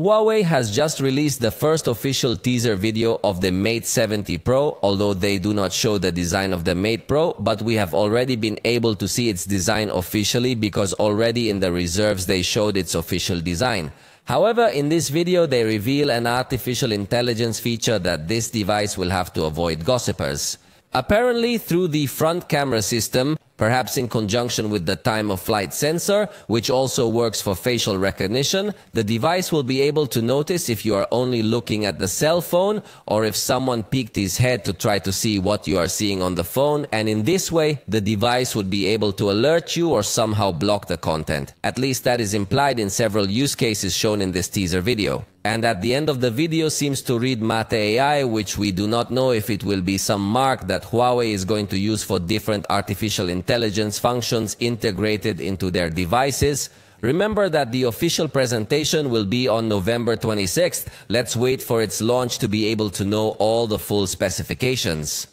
Huawei has just released the first official teaser video of the Mate 70 Pro, although they do not show the design of the Mate Pro, but we have already been able to see its design officially because already in the reserves they showed its official design. However, in this video they reveal an artificial intelligence feature that this device will have to avoid gossipers. Apparently, through the front camera system, perhaps in conjunction with the time-of-flight sensor, which also works for facial recognition, the device will be able to notice if you are only looking at the cell phone or if someone peeked his head to try to see what you are seeing on the phone, and in this way, the device would be able to alert you or somehow block the content. At least that is implied in several use cases shown in this teaser video. And at the end of the video seems to read Mate AI, which we do not know if it will be some mark that Huawei is going to use for different artificial intelligence functions integrated into their devices. Remember that the official presentation will be on November 26th. Let's wait for its launch to be able to know all the full specifications.